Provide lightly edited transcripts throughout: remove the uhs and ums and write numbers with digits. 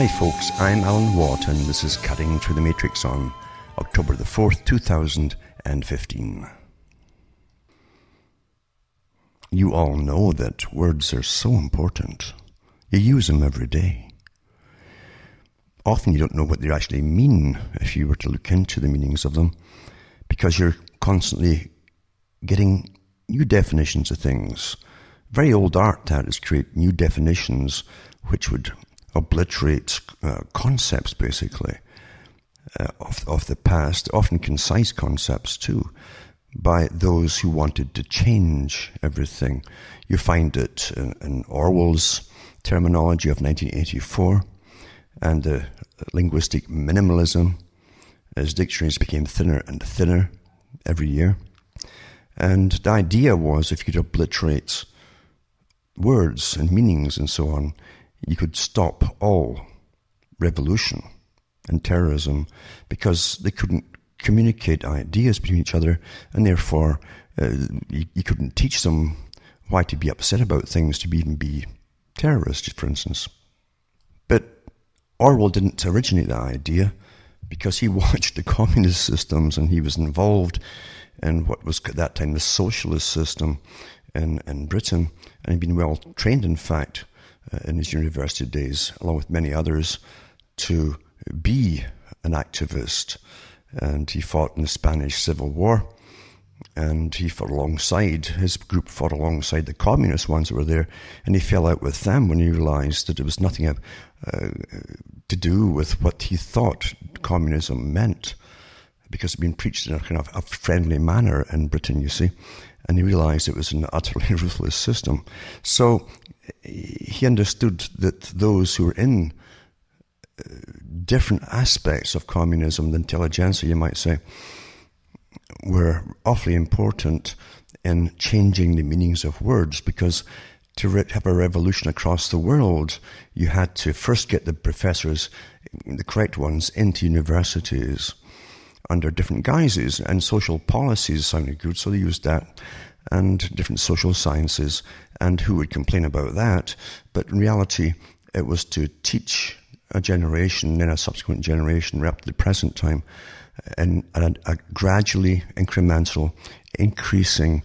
Hi folks, I'm Alan Watt and this is Cutting Through the Matrix on October the 4th, 2015. You all know that words are so important. You use them every day. Often you don't know what they actually mean if you were to look into the meanings of them, because you're constantly getting new definitions of things. Very old art, that is, create new definitions which would obliterate concepts, basically, of the past, often concise concepts too, by those who wanted to change everything. You find it in Orwell's terminology of 1984, and the linguistic minimalism, as dictionaries became thinner and thinner every year. And the idea was, if you could obliterate words and meanings and so on, you could stop all revolution and terrorism, because they couldn't communicate ideas between each other, and therefore you couldn't teach them why to be upset about things, to even be terrorists, for instance. But Orwell didn't originate that idea, because he watched the communist systems and he was involved in what was at that time the socialist system in Britain, and he'd been well trained, in fact, in his university days, along with many others, to be an activist. And he fought in the Spanish Civil War, and he fought alongside, his group fought alongside the communist ones that were there, and he fell out with them when he realized that it was nothing to do with what he thought communism meant, because it had been preached in a kind of a friendly manner in Britain, you see, and he realized it was an utterly ruthless system. So he understood that those who were in different aspects of communism, the intelligentsia, you might say, were awfully important in changing the meanings of words, because to have a revolution across the world, you had to first get the professors, the correct ones, into universities under different guises, and social policies sounded good, so they used that, and different social sciences, and who would complain about that? But in reality, it was to teach a generation, then a subsequent generation, right up to the present time, and a gradually incremental, increasing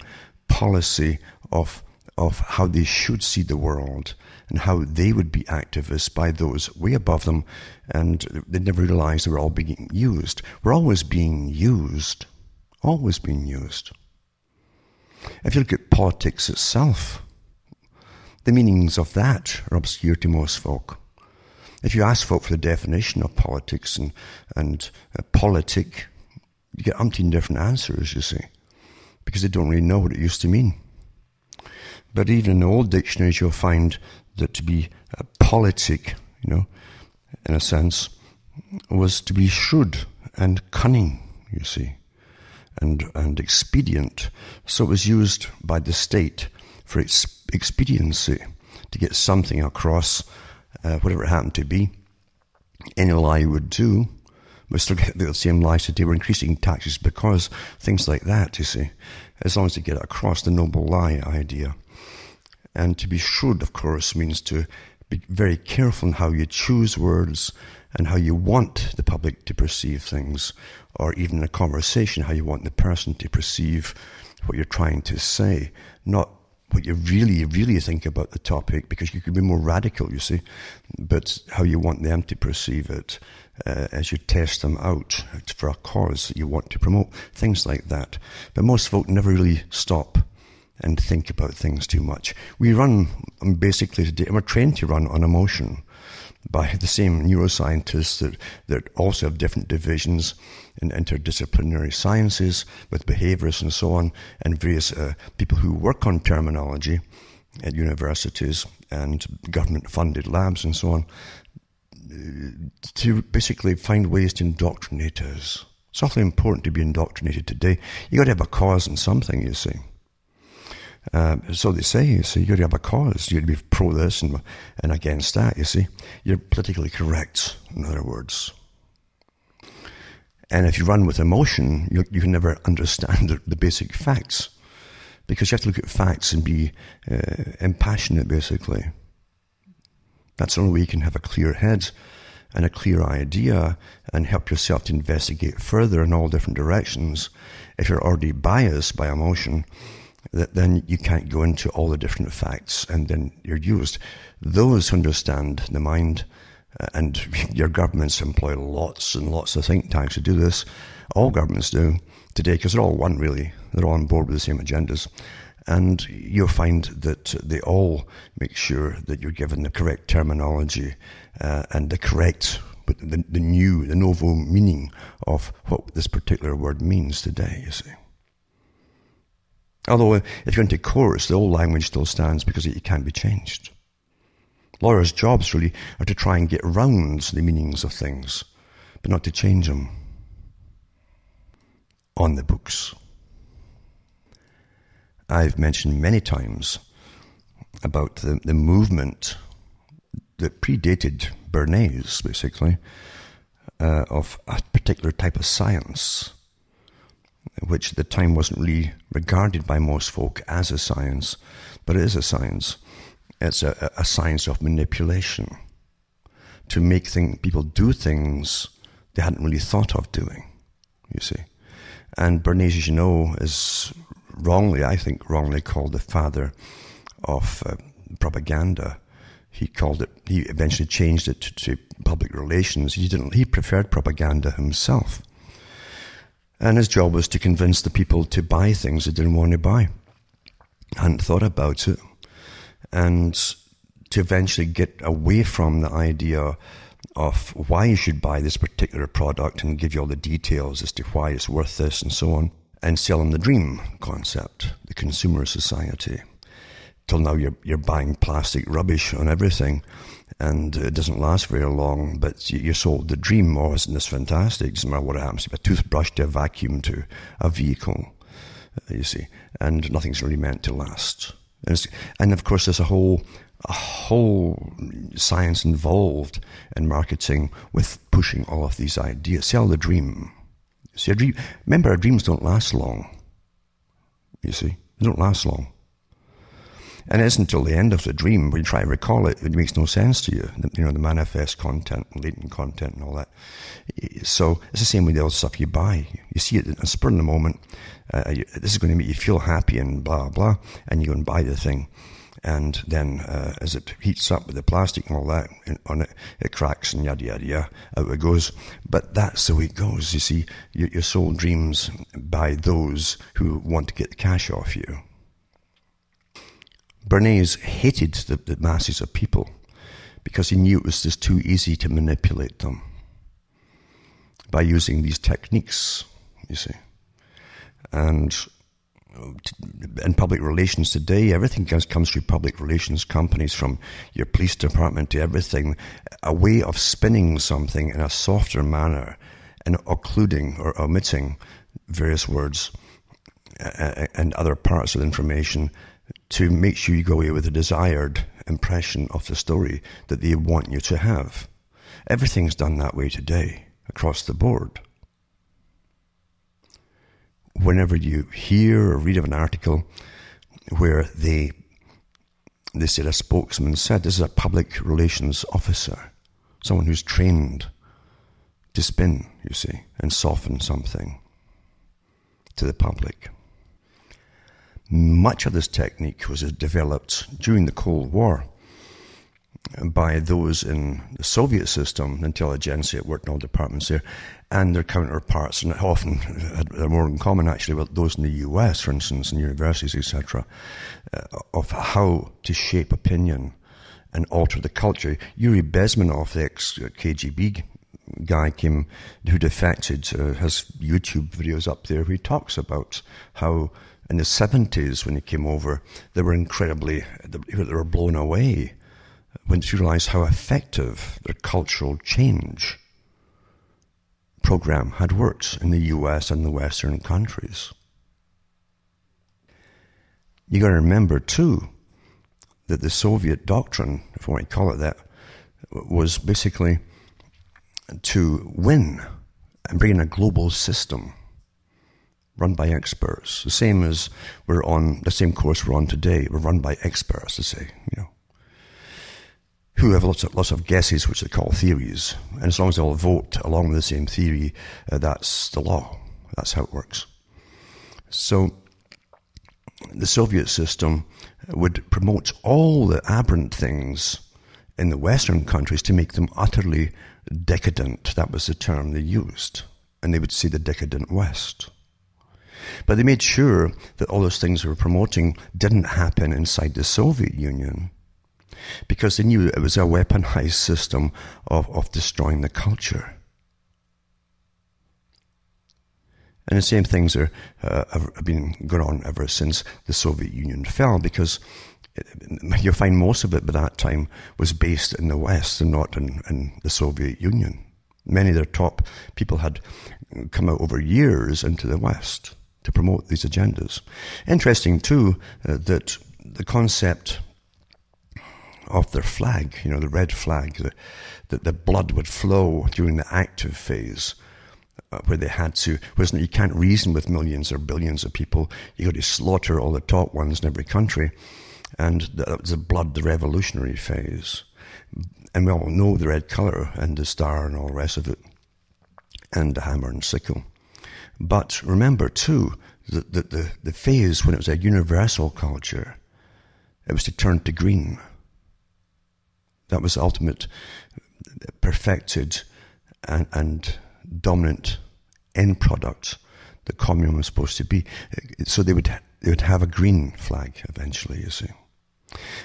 policy of how they should see the world and how they would be activists by those way above them, and they never realized they were all being used. We're always being used. Always being used. If you look at politics itself, the meanings of that are obscure to most folk. If you ask folk for the definition of politics and politic, you get umpteen different answers, you see, because they don't really know what it used to mean. But even in the old dictionaries, you'll find that to be politic, in a sense, was to be shrewd and cunning, you see, and expedient. So it was used by the state for its expediency, to get something across, whatever it happened to be. Any lie would do. We still get the same lies today. We're increasing taxes because things like that, you see, as long as they get across the noble lie idea. And to be shrewd, of course, means to be very careful in how you choose words and how you want the public to perceive things, or even in a conversation, how you want the person to perceive what you're trying to say, not what you really, really think about the topic, because you could be more radical, you see, but how you want them to perceive it as you test them out for a cause that you want to promote, things like that. But most folk never really stop and think about things too much. We run, basically today, we're trained to run on emotion by the same neuroscientists that also have different divisions in interdisciplinary sciences with behaviorists and so on, and various people who work on terminology at universities and government-funded labs and so on, to basically find ways to indoctrinate us. It's awfully important to be indoctrinated today. You got to have a cause in something, you see. So they say, you see, you got to have a cause. You got to be pro this and against that, you see. You're politically correct, in other words. And if you run with emotion, you can never understand the basic facts, because you have to look at facts and be impassionate, basically. That's the only way you can have a clear head. and a clear idea and help yourself to investigate further in all different directions, if you're already biased by emotion, then you can't go into all the different facts, and then you're used. Those who understand the mind, and your governments employ lots and lots of think tanks to do this. All governments do today, because they're all one, really. They're all on board with the same agendas. And you'll find that they all make sure that you're given the correct terminology and the correct, but the novo meaning of what this particular word means today, you see. Although, if you're into courts, the old language still stands because it can't be changed. Lawyers' jobs, really, are to try and get around the meanings of things, but not to change them on the books. I've mentioned many times about the movement that predated Bernays, basically, of a particular type of science, which at the time wasn't really regarded by most folk as a science, but it is a science. It's a science of manipulation to make people do things they hadn't really thought of doing, you see. And Bernays, as you know, is I think wrongly called the father of propaganda. He eventually changed it to public relations. He preferred propaganda himself. And his job was to convince the people to buy things they didn't want to buy. Hadn't thought about it. And to eventually get away from the idea of why you should buy this particular product and give you all the details as to why it's worth this and so on, and sell them the dream concept, the consumer society. Till now you're buying plastic rubbish on everything, and it doesn't last very long, but you're sold the dream. Oh, isn't this fantastic? It doesn't matter what happens, a toothbrush to a vacuum to a vehicle, you see, and nothing's really meant to last. And of course there's a whole science involved in marketing with pushing all of these ideas. Sell the dream. See, remember, our dreams don't last long. You see, they don't last long. And it isn't until the end of the dream, when you try to recall it, it makes no sense to you. You know, the manifest content, latent content and all that. So it's the same with the other stuff you buy. You see it in a spur of the moment. This is going to make you feel happy and blah, blah, and you go and buy the thing. And then as it heats up with the plastic and all that on it, it cracks and yada, yada, yada, out it goes. But that's the way it goes. You see, your soul dreams by those who want to get the cash off you. Bernays hated the masses of people because he knew it was just too easy to manipulate them by using these techniques, you see. And in public relations today, everything comes through public relations companies, from your police department to everything, a way of spinning something in a softer manner and occluding or omitting various words and other parts of the information to make sure you go away with the desired impression of the story that they want you to have. Everything's done that way today, across the board. Whenever you hear or read of an article where they said a spokesman said, this is a public relations officer, someone who's trained to spin, you see, and soften something to the public. Much of this technique was developed during the Cold War by those in the Soviet system, intelligentsia, worked in all departments there, and their counterparts, and often had more in common actually with those in the US, for instance, in universities, etc., of how to shape opinion and alter the culture. Yuri Bezmenov, the ex-KGB guy who defected, has YouTube videos up there where he talks about how in the 70s, when he came over, they were blown away when they realized how effective their cultural change program had worked in the US and the Western countries. You got to remember too that the Soviet doctrine, if you want to call it that, was basically to win and bring in a global system run by experts. The same as the same course we're on today. We're run by experts, to say, you know. who have lots of guesses, which they call theories. And as long as they all vote along with the same theory, that's the law. That's how it works. So the Soviet system would promote all the aberrant things in the Western countries to make them utterly decadent. That was the term they used. And they would say the decadent West. But they made sure that all those things they were promoting didn't happen inside the Soviet Union, because they knew it was a weaponized system of destroying the culture. And the same things have been going on ever since the Soviet Union fell, because you'll find most of it by that time was based in the West and not in the Soviet Union. Many of their top people had come out over years into the West to promote these agendas. Interesting too that the concept of their flag, the red flag, that the blood would flow during the active phase, where they had to, wasn't it, you can't reason with millions or billions of people, you got to slaughter all the top ones in every country, and that was the revolutionary phase. And we all know the red colour and the star and all the rest of it, and the hammer and sickle. But remember too, that the phase when it was a universal culture, it was to turn to green. That was the ultimate perfected and dominant end product that communism was supposed to be. So they would have a green flag eventually, you see.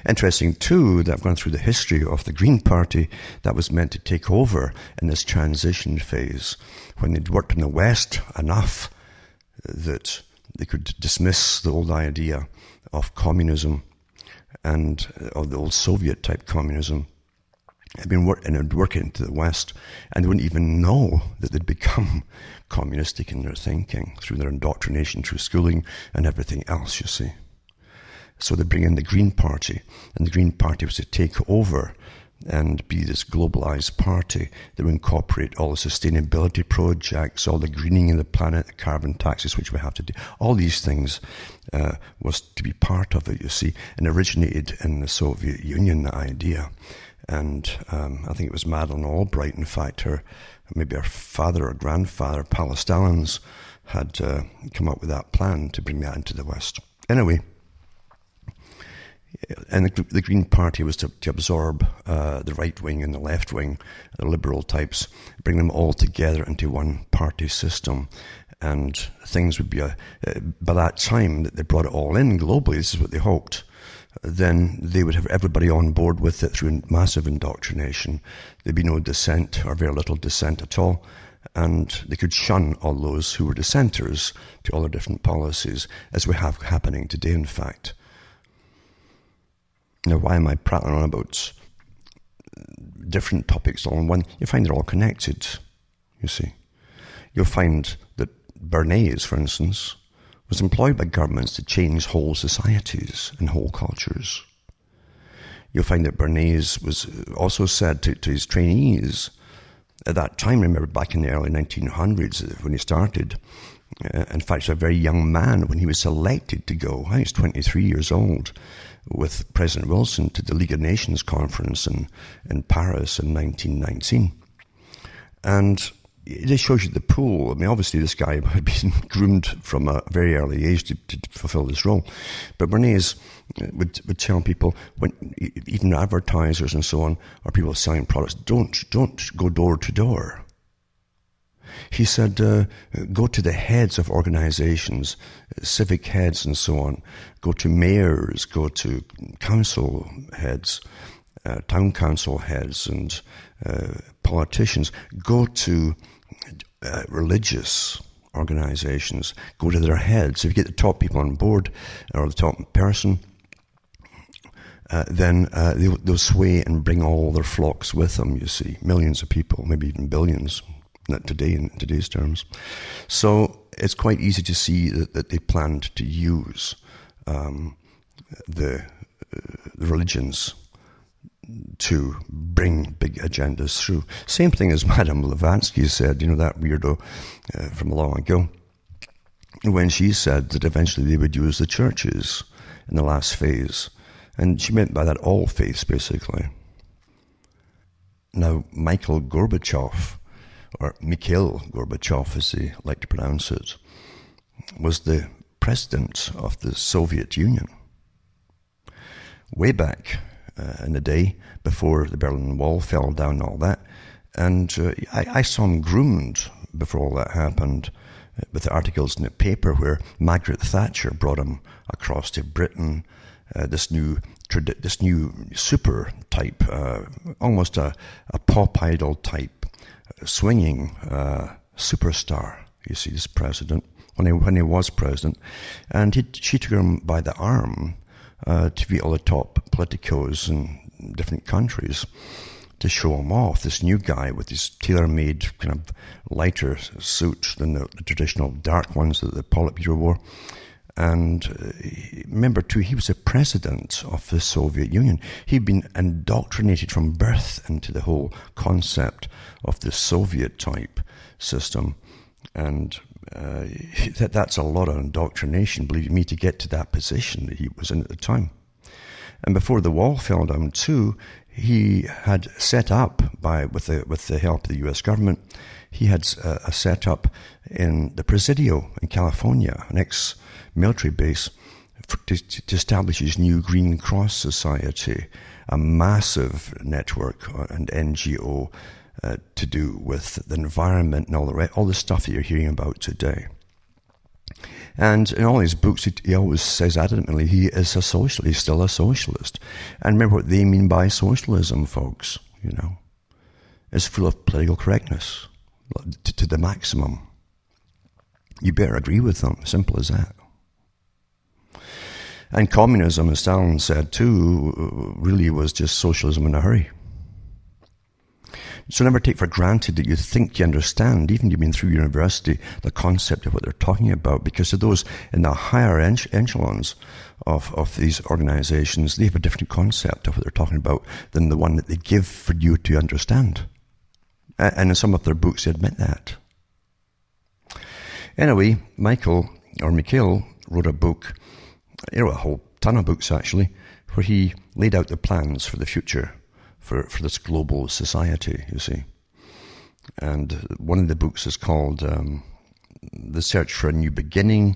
Interesting too that I've gone through the history of the Green Party that was meant to take over in this transition phase when they'd worked in the West enough that they could dismiss the old idea of communism and of the old Soviet type communism. Had been working into the West, and they wouldn't even know that they'd become communistic in their thinking through their indoctrination, through schooling and everything else, you see. So they bring in the Green Party, and the Green Party was to take over and be this globalized party that would incorporate all the sustainability projects, all the greening of the planet, the carbon taxes, which we have to do. All these things was to be part of it, you see, and originated in the Soviet Union, the idea. And I think it was Madeleine Albright, in fact, maybe her father or grandfather, Palestinians, had come up with that plan to bring that into the West. Anyway, and the Green Party was to absorb the right wing and the left wing, the liberal types, bring them all together into one party system. And things would be, by that time that they brought it all in globally, this is what they hoped, then they would have everybody on board with it through massive indoctrination. There'd be no dissent, or very little dissent at all, and they could shun all those who were dissenters to all their different policies, as we have happening today, in fact. Now, why am I prattling on about different topics all in one? You find they're all connected, you see. You'll find that Bernays, for instance, was employed by governments to change whole societies and whole cultures. You'll find that Bernays was also said to his trainees at that time, remember back in the early 1900s when he started, in fact, he was a very young man when he was selected to go, he was 23 years old, with President Wilson to the League of Nations conference in Paris in 1919. And it just shows you the pool. I mean, obviously this guy had been groomed from a very early age to fulfill this role. But Bernays would tell people, when even advertisers and so on, or people selling products, don't go door to door. He said, go to the heads of organizations, civic heads and so on. Go to mayors, go to council heads, town council heads and politicians. Go to religious organizations. Go to their heads. If you get the top people on board, or the top person, then they'll sway and bring all their flocks with them, you see. Millions of people, maybe even billions. Not today in today's terms. So it's quite easy to see that they planned to use the religions to bring big agendas through. Same thing as Madame Blavatsky said, that weirdo from long ago, when she said that eventually they would use the churches in the last phase. And she meant by that all faiths, basically. Now, Michael Gorbachev, or Mikhail Gorbachev as they like to pronounce it, was the president of the Soviet Union. Way back in the day, before the Berlin Wall fell down and all that. And I saw him groomed before all that happened with the articles in the paper where Margaret Thatcher brought him across to Britain, this new super type, almost a pop idol type, swinging superstar, you see, this president, when he was president. And she took him by the arm to meet all the top politicos in different countries to show him off, this new guy with his tailor-made kind of lighter suit than the traditional dark ones that the Politburo wore. And remember too, he was the president of the Soviet Union. He'd been indoctrinated from birth into the whole concept of the Soviet type system. And that's a lot of indoctrination, believe me, to get to that position that he was in at the time. And before the wall fell down too, he had set up, with the help of the U.S. government, he had set up in the Presidio in California, an ex-military base, to establish his new Green Cross Society, a massive network and NGO to do with the environment and all the stuff that you're hearing about today. And in all his books, he always says adamantly he is a socialist. He's still a socialist. And remember what they mean by socialism, folks, It's full of political correctness to the maximum. You better agree with them, simple as that. And communism, as Stalin said too, really was just socialism in a hurry. So never take for granted that you think you understand, even you've been through university, the concept of what they're talking about, because to those in the higher echelons of these organizations, they have a different concept of what they're talking about than the one that they give for you to understand. And in some of their books, they admit that. Anyway, Mikhail wrote a book, a whole ton of books actually, where he laid out the plans for the future for this global society, you see. And one of the books is called The Search for a New Beginning,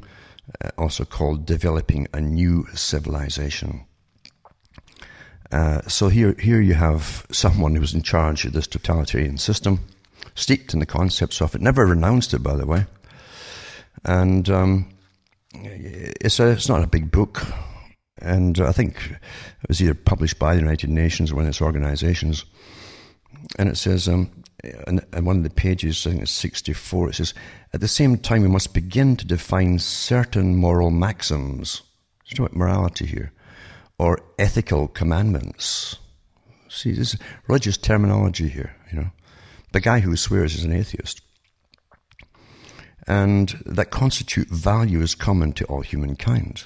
also called Developing a New Civilization. So here you have someone who's in charge of this totalitarian system, steeped in the concepts of it, never renounced it, by the way. And it's not a big book. And I think it was either published by the United Nations or one of its organizations. And it says, on one of the pages, I think it's 64, it says, at the same time we must begin to define certain moral maxims. There's no morality here. Or ethical commandments. See, this is religious terminology here, The guy who swears is an atheist. And that constitute values common to all humankind.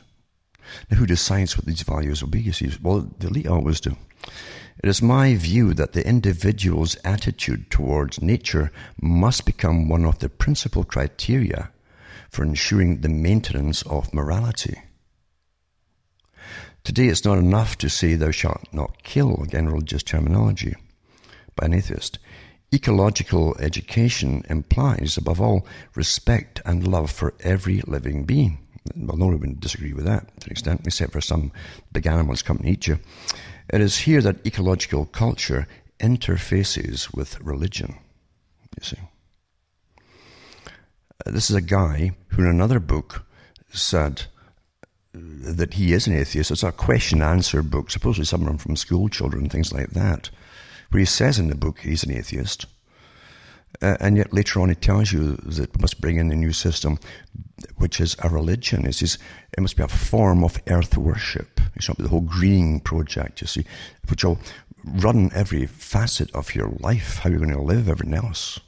Now, who decides what these values will be? You see, well, the elite always do. It is my view that the individual's attitude towards nature must become one of the principal criteria for ensuring the maintenance of morality. Today, it's not enough to say thou shalt not kill, again, religious terminology, by an atheist. Ecological education implies, above all, respect and love for every living being. Well, no one would disagree with that to an extent, except for some big animals coming to eat you. It is here that ecological culture interfaces with religion, you see. This is a guy who in another book said that he is an atheist. It's a question-answer book, supposedly someone from school children, things like that, where he says in the book he's an atheist. And yet later on he tells you that we must bring in a new system, which is a religion. He says it must be a form of earth worship. It's not the whole greening project, you see, which will run every facet of your life, how you're going to live, everything else.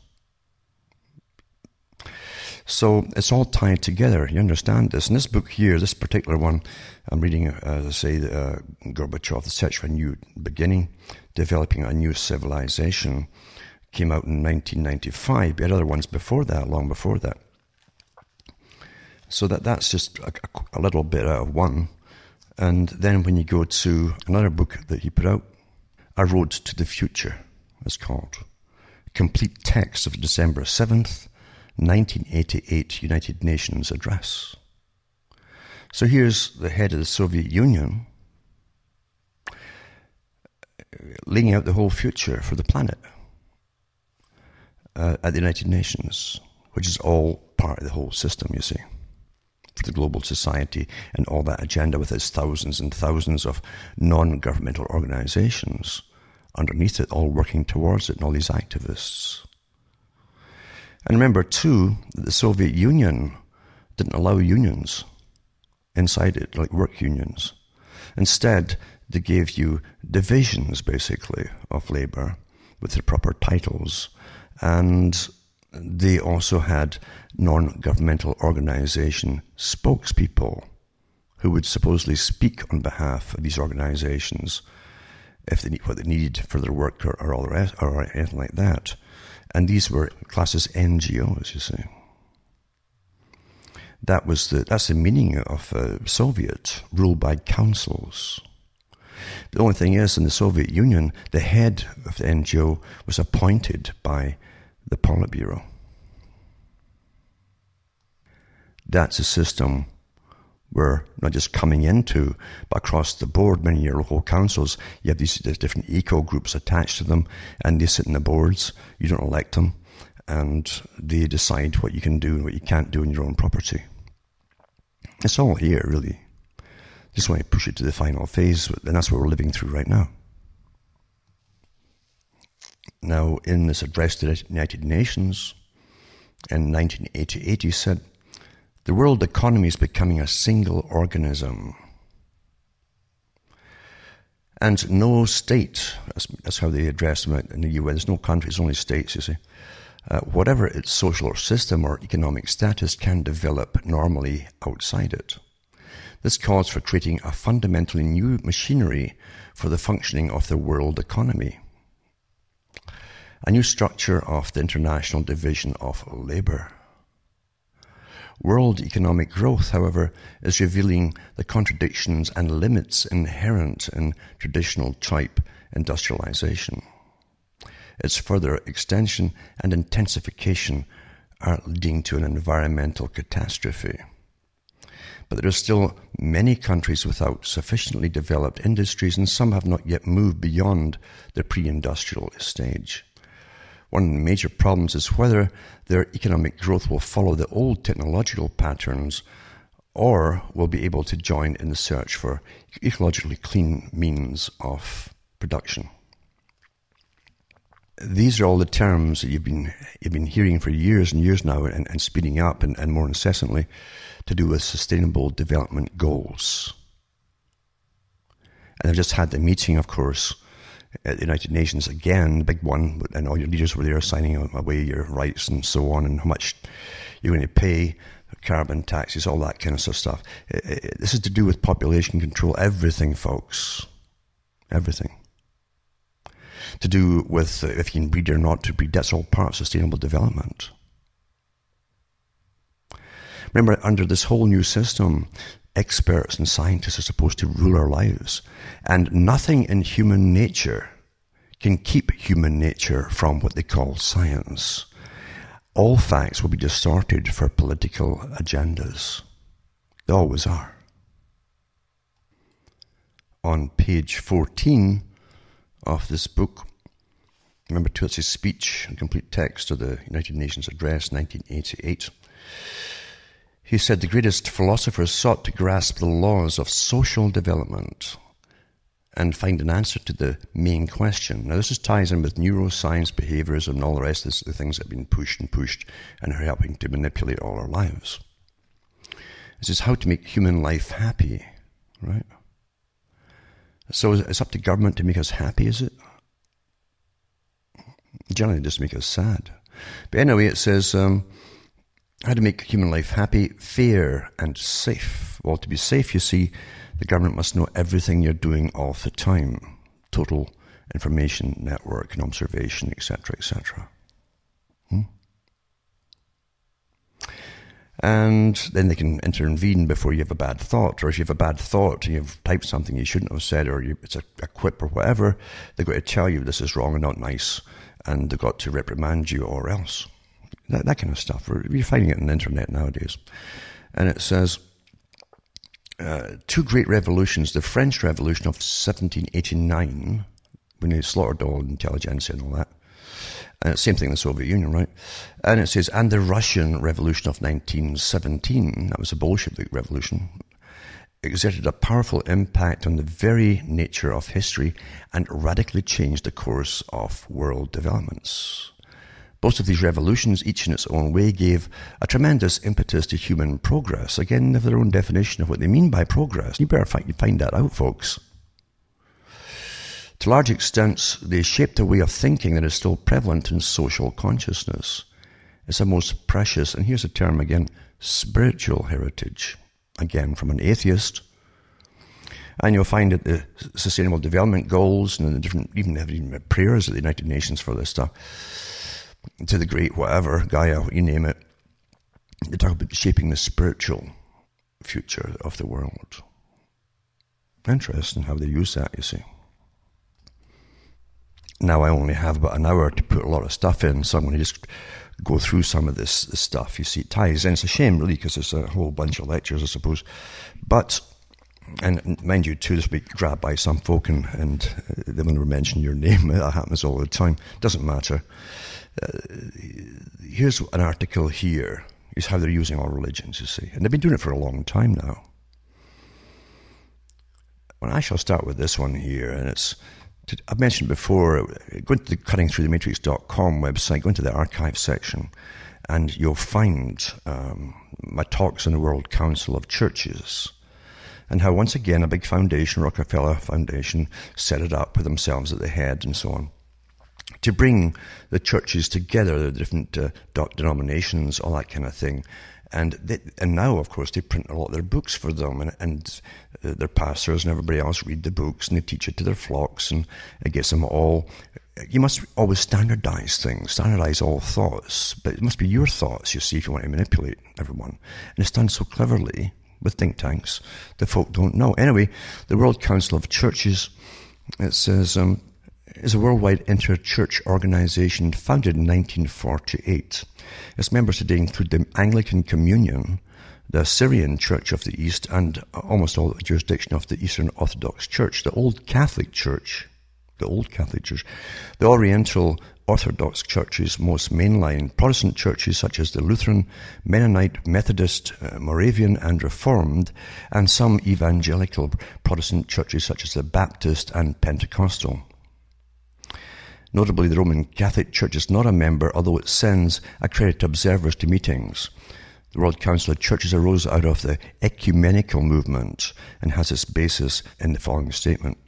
So it's all tied together. You understand this. And this book here, this particular one, I'm reading, as I say, Gorbachev, The Search for a New Beginning, Developing a New Civilization, came out in 1995. We had other ones before that, long before that. So that's just a little bit out of one. And then when you go to another book that he put out, A Road to the Future, it's called. Complete text of December 7th, 1988 United Nations Address. So here's the head of the Soviet Union laying out the whole future for the planet at the United Nations, which is all part of the whole system, you see, for the global society and all that agenda with its thousands and thousands of non-governmental organizations underneath it, all working towards it, and all these activists. And remember, too, that the Soviet Union didn't allow unions inside it, like work unions. Instead, they gave you divisions, basically, of labor with the proper titles. And they also had non-governmental organization spokespeople who would supposedly speak on behalf of these organizations if they need what they needed for their work or all the rest, or anything like that. And these were classed as NGOs, you see. That's the meaning of Soviet, ruled by councils. The only thing is, in the Soviet Union, the head of the NGO was appointed by the Politburo. That's a system we're not just coming into, but across the board, many of your local councils, you have these different eco groups attached to them, and they sit in the boards. You don't elect them, and they decide what you can do and what you can't do in your own property. It's all here, really. Just want to push it to the final phase, and that's what we're living through right now. Now, in this address to the United Nations in 1988, he said, "The world economy is becoming a single organism. And no state," that's how they address them in the UN, there's no countries, only states, you see, "whatever its social system or economic status can develop normally outside it. This calls for creating a fundamentally new machinery for the functioning of the world economy. A new structure of the international division of labor. World economic growth, however, is revealing the contradictions and limits inherent in traditional type industrialization. Its further extension and intensification are leading to an environmental catastrophe. But there are still many countries without sufficiently developed industries, and some have not yet moved beyond the pre-industrial stage. One of the major problems is whether their economic growth will follow the old technological patterns or will be able to join in the search for ecologically clean means of production." These are all the terms that you've been hearing for years and years now, and speeding up and more incessantly, to do with sustainable development goals. And I've just had the meeting, of course, at the United Nations again, the big one, and all your leaders were there signing away your rights and so on, and how much you're going to pay, carbon taxes, all that kind of stuff. This is to do with population control, everything, folks. Everything. To do with if you can breed or not to breed, that's all part of sustainable development. Remember, under this whole new system, experts and scientists are supposed to rule our lives, and nothing in human nature can keep human nature from what they call science. All facts will be distorted for political agendas. They always are. On page 14 of this book, remember to it's his speech, a complete text of the United Nations Address, 1988. He said, "The greatest philosophers sought to grasp the laws of social development and find an answer to the main question." Now, this ties in with neuroscience, behaviorism, and all the rest of the things that have been pushed and are helping to manipulate all our lives. This is how to make human life happy, right? So it's up to government to make us happy, is it? Generally, just make us sad. But anyway, it says, how to make human life happy, fair, and safe. Well, to be safe, you see, the government must know everything you're doing all the time. Total information network and observation, etc., etc. And then they can intervene before you have a bad thought. Or if you have a bad thought and you've typed something you shouldn't have said, or it's a quip or whatever, they've got to tell you this is wrong and not nice. And they've got to reprimand you or else. That kind of stuff. You're finding it on the internet nowadays. And it says, two great revolutions. The French Revolution of 1789, when they slaughtered all intelligentsia and all that. And it's the same thing in the Soviet Union, right? And it says, and the Russian Revolution of 1917, that was the Bolshevik Revolution, exerted a powerful impact on the very nature of history and radically changed the course of world developments. Both of these revolutions, each in its own way, gave a tremendous impetus to human progress. Again, they have their own definition of what they mean by progress. You better find that out, folks. To large extents, they shaped a way of thinking that is still prevalent in social consciousness. It's a most precious, and here's a term again, spiritual heritage. Again, from an atheist. And you'll find that the Sustainable Development Goals and the different, even prayers at the United Nations for this stuff, to the great whatever, Gaia, you name it, they talk about shaping the spiritual future of the world. Interesting how they use that, you see. Now I only have about an hour to put a lot of stuff in, so I'm going to just go through some of this stuff. You see, it ties in. It's a shame, really, because it's a whole bunch of lectures, I suppose. But, and mind you, too, this will be grabbed by some folk, and they will never mention your name. That happens all the time. Doesn't matter. Here's an article here. Is how they're using all religions, you see. And they've been doing it for a long time now. Well, I shall start with this one here, and it's, I've mentioned before, go into the cuttingthroughthematrix.com website, go into the archive section, and you'll find my talks on the World Council of Churches, and how, once again, a big foundation, Rockefeller Foundation, set it up with themselves at the head and so on, to bring the churches together, the different denominations, all that kind of thing. And now, of course, they print a lot of their books for them, and their pastors and everybody else read the books, and they teach it to their flocks, and it gets them all. You must always standardize things, standardize all thoughts, but it must be your thoughts, you see, if you want to manipulate everyone. And it's done so cleverly with think tanks that folk don't know. Anyway, the World Council of Churches, it says, is a worldwide inter-church organization founded in 1948. Its members today include the Anglican Communion, the Syrian Church of the East, and almost all the jurisdiction of the Eastern Orthodox Church, the Old Catholic Church, the Oriental Orthodox Churches, most mainline Protestant churches such as the Lutheran, Mennonite, Methodist, Moravian, and Reformed, and some evangelical Protestant churches such as the Baptist and Pentecostal. Notably, the Roman Catholic Church is not a member, although it sends accredited observers to meetings. The World Council of Churches arose out of the ecumenical movement and has its basis in the following statement.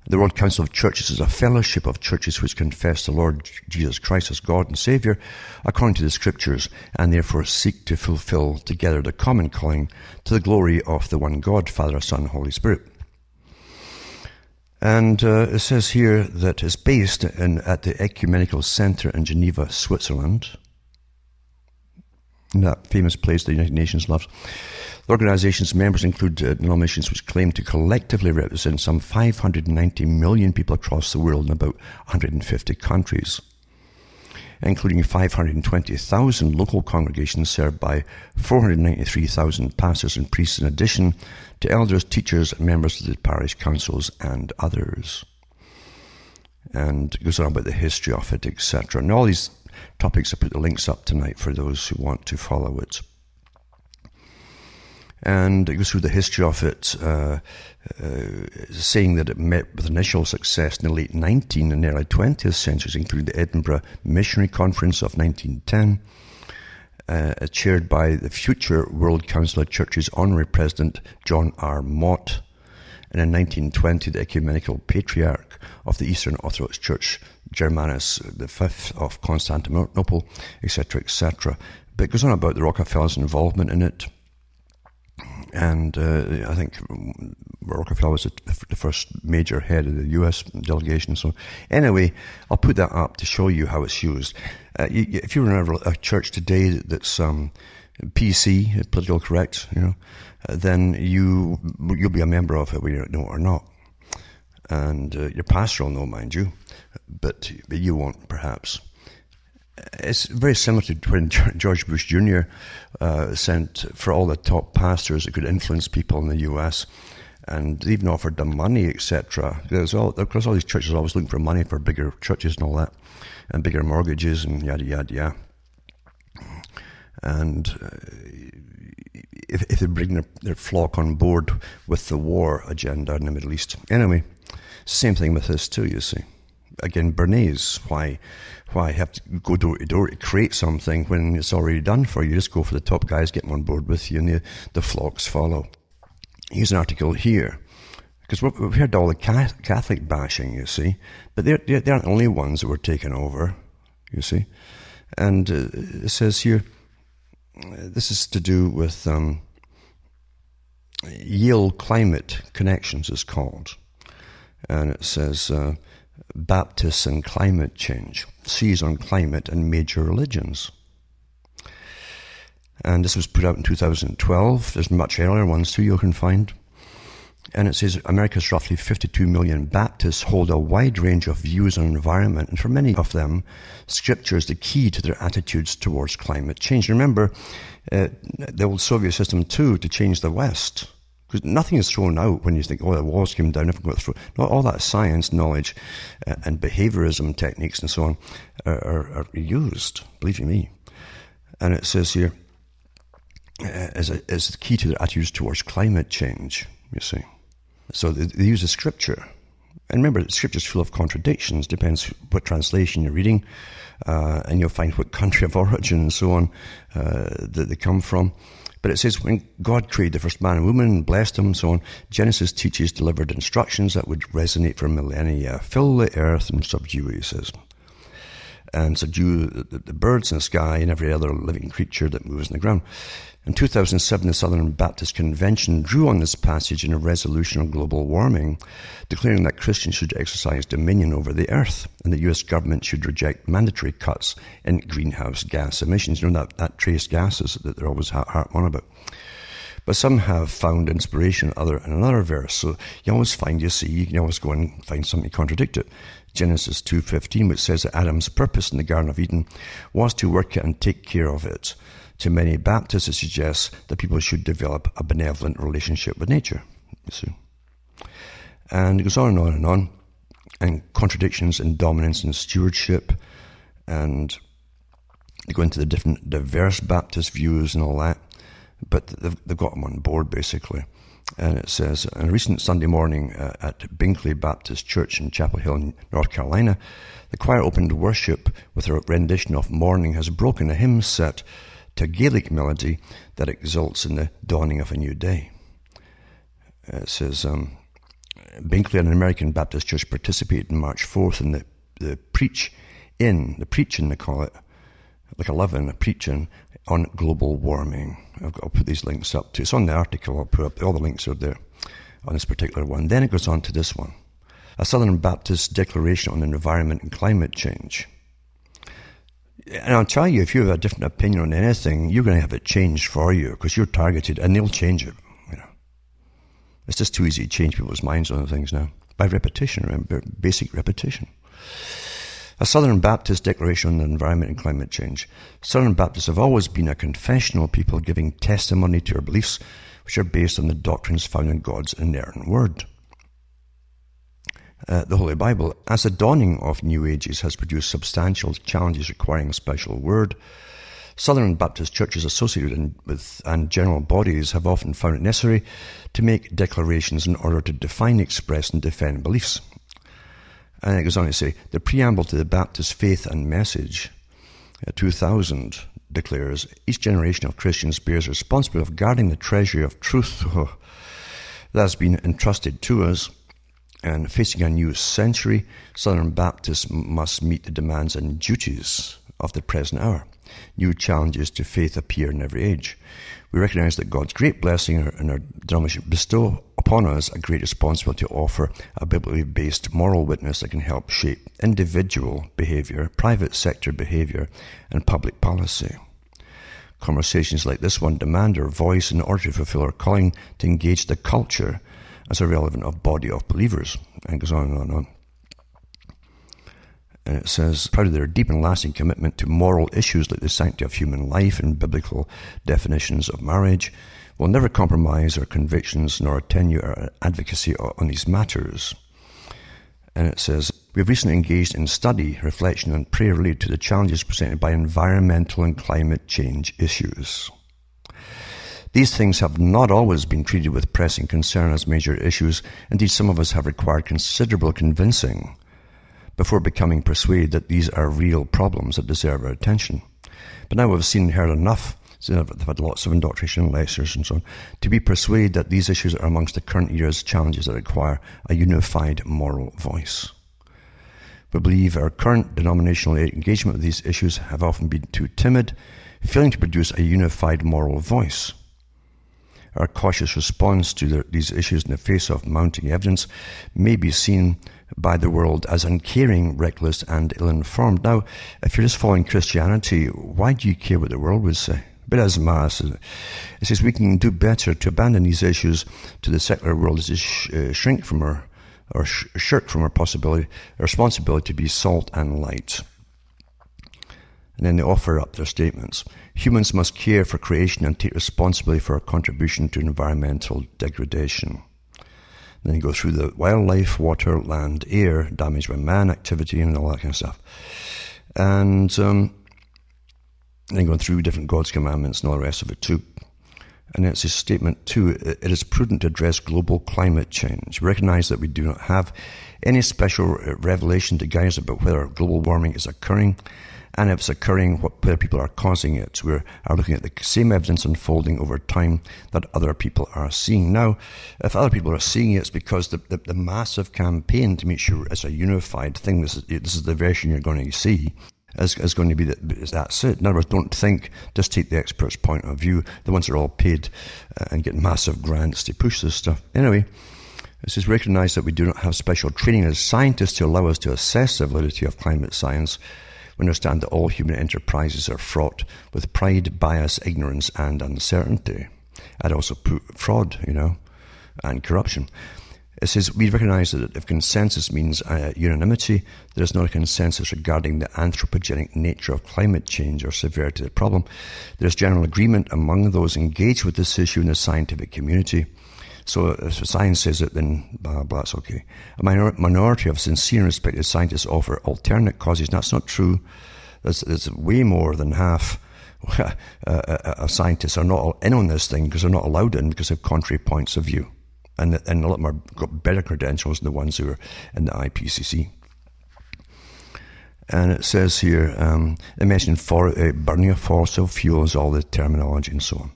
The World Council of Churches is a fellowship of churches which confess the Lord Jesus Christ as God and Saviour according to the Scriptures, and therefore seek to fulfill together the common calling to the glory of the one God, Father, Son, and Holy Spirit. And it says here that it's based at the Ecumenical Centre in Geneva, Switzerland, in that famous place the United Nations loves. The organization's members include denominations which claim to collectively represent some 590 million people across the world in about 150 countries, including 520,000 local congregations served by 493,000 pastors and priests, in addition to elders, teachers, members of the parish councils, and others. And it goes on about the history of it, etc. And all these topics, I put the links up tonight for those who want to follow it. And it goes through the history of it, saying that it met with initial success in the late 19th and early 20th centuries, including the Edinburgh Missionary Conference of 1910, chaired by the future World Council of Churches Honorary President John R. Mott, and in 1920 the Ecumenical Patriarch of the Eastern Orthodox Church, Germanus V of Constantinople, etc., etc. But it goes on about the Rockefellers' involvement in it. And I think Rockefeller was the first major head of the US delegation. So anyway, I'll put that up to show you how it's used. If you're in a church today that's PC, political correct, then you'll be a member of it, whether you know it or not. And your pastor will know, mind you, but you won't, perhaps. It's very similar to when George Bush Jr. Sent for all the top pastors that could influence people in the US, and they even offered them money, etc. Because all these churches are always looking for money for bigger churches and all that, and bigger mortgages and yada yada yada. And if they bring their flock on board with the war agenda in the Middle East. Anyway, same thing with this too, you see. Again, Bernays, why have to go door to door to create something when it's already done for you? Just go for the top guys, get them on board with you, and the flocks follow. Here's an article here, because we've heard all the Catholic bashing, you see, but they aren't the only ones that were taken over, you see. And it says here, this is to do with Yale Climate Connections, is called. And it says, Baptists and climate change, sees on climate and major religions. And this was put out in 2012. There's much earlier ones too you can find. And it says America's roughly 52 million Baptists hold a wide range of views on environment, and for many of them, Scripture is the key to their attitudes towards climate change. Remember, the old Soviet system too, to change the West. Because nothing is thrown out when you think, the walls came down, everything got thrown. Not all that science, knowledge, and behaviorism techniques and so on are used, believe you me. And it says here, as the key to their attitudes towards climate change, you see. So they use the Scripture. And remember, the Scripture is full of contradictions, depends what translation you're reading, and you'll find what country of origin and so on that they come from. But it says, when God created the first man and woman and blessed them and so on, Genesis teaches delivered instructions that would resonate for millennia. Fill the earth and subdue it, he says. And subdue the birds in the sky and every other living creature that moves in the ground. In 2007, the Southern Baptist Convention drew on this passage in a resolution on global warming, declaring that Christians should exercise dominion over the earth and the US government should reject mandatory cuts in greenhouse gas emissions. You know, that trace gases that they're always harp on about. But some have found inspiration in another verse. So you always find, you can always go and find something to contradict it. Genesis 2:15, which says that Adam's purpose in the Garden of Eden was to work it and take care of it. To many Baptists, it suggests that people should develop a benevolent relationship with nature. You see. And it goes on and on and on. And contradictions in dominance and stewardship. And they go into the different diverse Baptist views and all that. But they've got them on board, basically. And it says, on a recent Sunday morning at Binkley Baptist Church in Chapel Hill, North Carolina, the choir opened worship with a rendition of Morning Has Broken, a hymn set to a Gaelic melody that exults in the dawning of a new day. It says, Binkley, an American Baptist church, participated in March 4th in the preaching, they call it, like 11, a preaching on global warming. I'll put these links up too. It's on the article. I'll put up, all the links are there on this particular one. Then it goes on to this one. A Southern Baptist Declaration on the Environment and Climate Change. And I'll tell you, if you have a different opinion on anything, you're going to have it changed for you because you're targeted and they'll change it. It's just too easy to change people's minds on things now. By repetition, remember, basic repetition. A Southern Baptist Declaration on the Environment and Climate Change. Southern Baptists have always been a confessional people giving testimony to our beliefs, which are based on the doctrines found in God's inerrant word. The Holy Bible, as the dawning of New Ages has produced substantial challenges requiring a special word, Southern Baptist churches associated with and general bodies have often found it necessary to make declarations in order to define, express, and defend beliefs. And it goes on to say, the preamble to the Baptist Faith and Message, 2000, declares, each generation of Christians bears responsibility of guarding the treasury of truth that has been entrusted to us. And facing a new century, Southern Baptists must meet the demands and duties of the present hour. New challenges to faith appear in every age. We recognize that God's great blessing and our denomination bestow upon us a great responsibility to offer a biblically based moral witness that can help shape individual behavior, private sector behavior, and public policy. Conversations like this one demand our voice in order to fulfill our calling to engage the culture as a relevant body of believers. And it goes on and on and on. And it says, proud of their deep and lasting commitment to moral issues like the sanctity of human life and biblical definitions of marriage, will never compromise our convictions nor attenuate our advocacy on these matters. And it says, we have recently engaged in study, reflection, and prayer related to the challenges presented by environmental and climate change issues. These things have not always been treated with pressing concern as major issues. Indeed, some of us have required considerable convincing before becoming persuaded that these are real problems that deserve our attention. But now we've seen and heard enough, so they've had lots of indoctrination lectures and so on, to be persuaded that these issues are amongst the current era's challenges that require a unified moral voice. We believe our current denominational engagement with these issues have often been too timid, failing to produce a unified moral voice. Our cautious response to these issues in the face of mounting evidence may be seen by the world as uncaring, reckless, and ill-informed. Now, if you're just following Christianity, why do you care what the world would say? But as Mass, it says we can do better to abandon these issues to the secular world as to shirk from our responsibility to be salt and light. And then they offer up their statements. Humans must care for creation and take responsibility for our contribution to environmental degradation. Then you go through the wildlife, water, land, air, damaged by man activity, and all that kind of stuff. And then going through different God's commandments and all the rest of it too. And it's a statement too, it is prudent to address global climate change. We recognize that we do not have any special revelation to guide us about whether global warming is occurring, and if it's occurring, whether people are causing it. We are looking at the same evidence unfolding over time that other people are seeing. Now, if other people are seeing it, it's because the massive campaign to make sure it's a unified thing, this is the version you're going to see, is going to be that's it. In other words, don't think, just take the expert's point of view, the ones that are all paid and get massive grants to push this stuff. Anyway, it says, recognize that we do not have special training as scientists to allow us to assess the validity of climate science. We understand that all human enterprises are fraught with pride, bias, ignorance, and uncertainty. I'd also put fraud, and corruption. It says, we recognize that if consensus means unanimity, there is not a consensus regarding the anthropogenic nature of climate change or severity of the problem. There is general agreement among those engaged with this issue in the scientific community. So if science says it, then blah, blah, it's okay. A minority of sincere and respected scientists offer alternate causes. That's not true. There's way more than half of scientists are not in on this thing because they're not allowed in because of contrary points of view. And a lot more got better credentials than the ones who are in the IPCC. And it says here, they mentioned burning of fossil fuels, all the terminology and so on.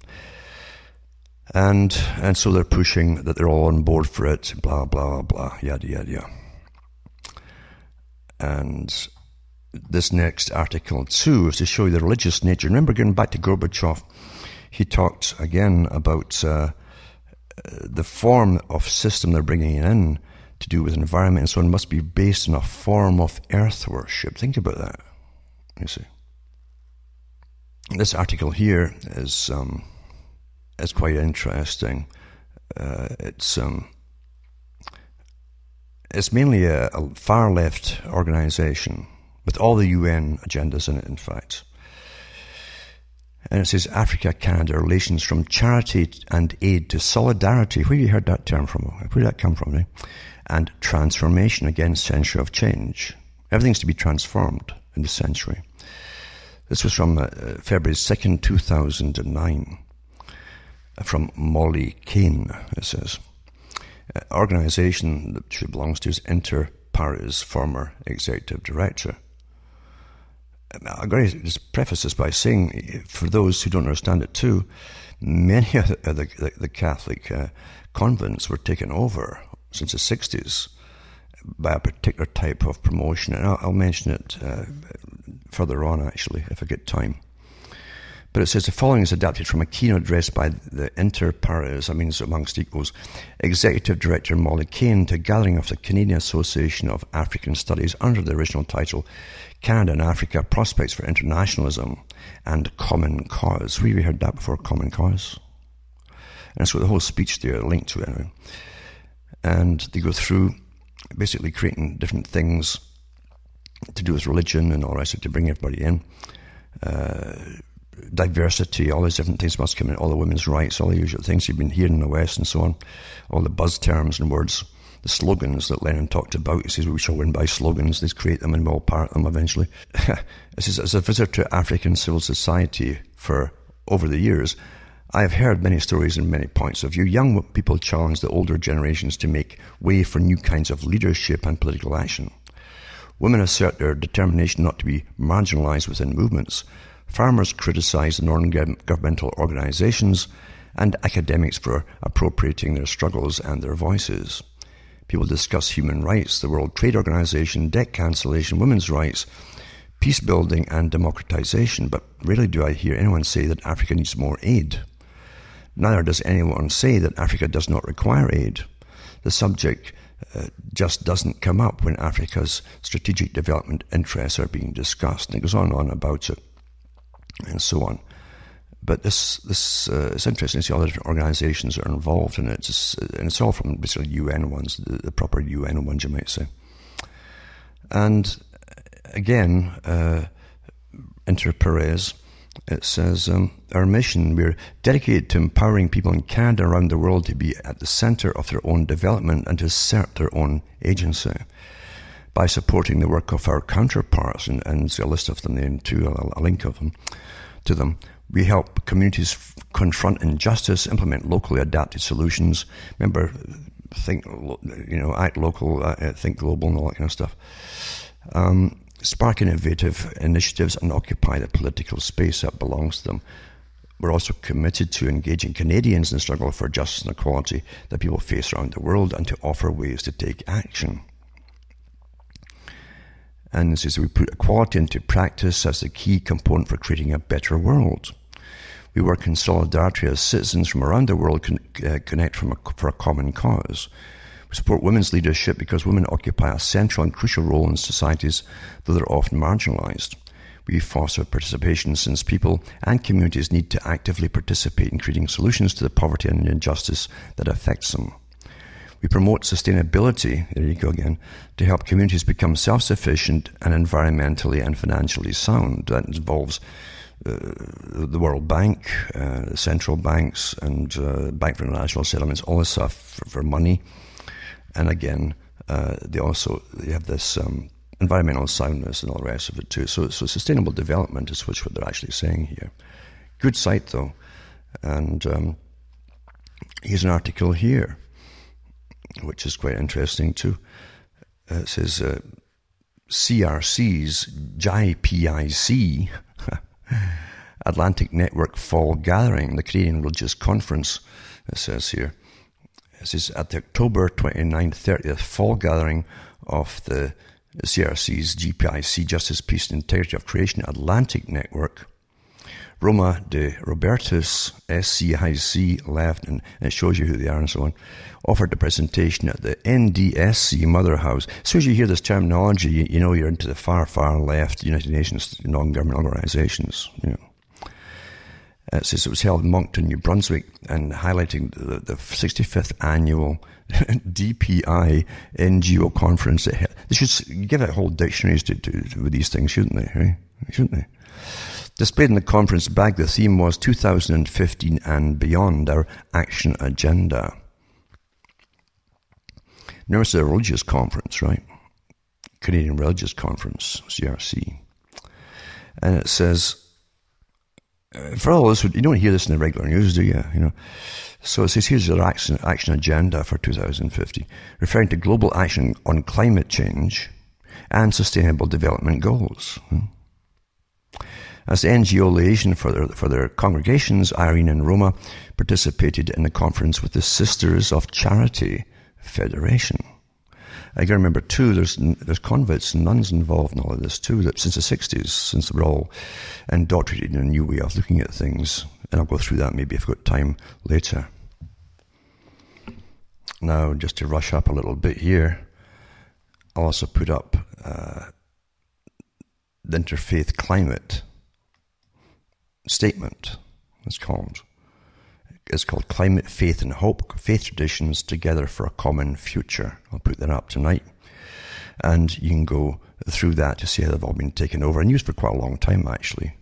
And so they're pushing that they're all on board for it, blah, blah, blah, yada, yada, yada. And this next article, too, is to show you the religious nature. Remember, getting back to Gorbachev, he talked again about the form of system they're bringing in to do with environment and so on must be based on a form of earth worship. Think about that, you see. This article here is quite interesting. It's mainly a far left organization with all the UN agendas in it, in fact. And it says Africa-Canada relations from charity and aid to solidarity. Where have you heard that term from? Where did that come from? And transformation, again, century of change. Everything's to be transformed in this century. This was from February 2nd, 2009. From Molly Kane, it says. Organization that she belongs to is Inter Pares, former executive director. I've got to just preface this by saying, for those who don't understand it too, many of the Catholic convents were taken over since the 60s by a particular type of promotion. And I'll mention it further on, actually, if I get time. But it says the following is adapted from a keynote address by the inter pares, I mean amongst equals, Executive Director Molly Kane to a gathering of the Canadian Association of African Studies under the original title Canada and Africa, Prospects for Internationalism and Common Cause. We heard that before, Common Cause. And so the whole speech there linked to it. Anyway. And they go through basically creating different things to do with religion and all the rest of it to bring everybody in. Diversity, all these different things must come in, all the women's rights, all the usual things you've been hearing in the West and so on, all the buzz terms and words, the slogans that Lenin talked about. He says we shall win by slogans. They create them and we'll parrot them eventually. This is, as a visitor to African civil society for over the years, I have heard many stories and many points of view. Young people challenge the older generations to make way for new kinds of leadership and political action. Women assert their determination not to be marginalized within movements. Farmers criticize the non-governmental organizations and academics for appropriating their struggles and their voices. People discuss human rights, the World Trade Organization, debt cancellation, women's rights, peace building and democratization, but rarely do I hear anyone say that Africa needs more aid. Neither does anyone say that Africa does not require aid. The subject just doesn't come up when Africa's strategic development interests are being discussed. And it goes on and on about it, and so on. But this it's interesting to see all the different organizations that are involved in it. And it's all from basically UN ones, the proper UN ones, you might say. And again, inter pares, it says, our mission, we're dedicated to empowering people in Canada around the world to be at the center of their own development and to assert their own agency by supporting the work of our counterparts, and a list of them there too, a link of them to them. We help communities confront injustice, implement locally adapted solutions. Remember, act local, think global, and all that kind of stuff. Spark innovative initiatives and occupy the political space that belongs to them. We're also committed to engaging Canadians in the struggle for justice and equality that people face around the world and to offer ways to take action. And this is, we put equality into practice as the key component for creating a better world. We work in solidarity as citizens from around the world connect for a common cause. We support women's leadership because women occupy a central and crucial role in societies, though they're often marginalized. We foster participation since people and communities need to actively participate in creating solutions to the poverty and injustice that affects them. We promote sustainability, there you go again, to help communities become self-sufficient and environmentally and financially sound. That involves the World Bank, the central banks, and Bank for International Settlements, all this stuff for money. And again, they have this environmental soundness and all the rest of it too. So sustainable development is what they're actually saying here. Good site though. And here's an article here, which is quite interesting too. It says CRC's JPIC Atlantic Network Fall Gathering, the Canadian Religious Conference, it says here. This is at the October 29th, 30th Fall Gathering of the CRC's GPIC, Justice, Peace and Integrity of Creation Atlantic Network. Roma de Robertus, SCIC, left, and it shows you who they are and so on, offered a presentation at the NDSC Mother House. As soon as you hear this terminology, you know you're into the far, far left United Nations non-government organizations. You know. It says it was held in Moncton, New Brunswick, and highlighting the 65th annual DPI NGO conference. They should give out whole dictionaries to with these things, shouldn't they? Right? Shouldn't they? Displayed in the conference bag, the theme was 2015 and beyond, our action agenda. Now it's a religious conference, right? Canadian Religious Conference, CRC. And it says, for all this, you don't hear this in the regular news, do you? So it says, here's your action agenda for 2050, referring to global action on climate change and sustainable development goals. As the NGO liaison for their congregations, Irene and Roma participated in the conference with the Sisters of Charity Federation, I gotta remember too, there's convents and nuns involved in all of this too, that since the 60s, since we're all indoctrinated in a new way of looking at things. And I'll go through that maybe if I've got time later. Now, just to rush up a little bit here, I'll also put up the interfaith climate statement, it's called. It's called Climate, Faith and Hope, Faith Traditions Together for a Common Future. I'll put that up tonight. And you can go through that to see how they've all been taken over and used for quite a long time, actually,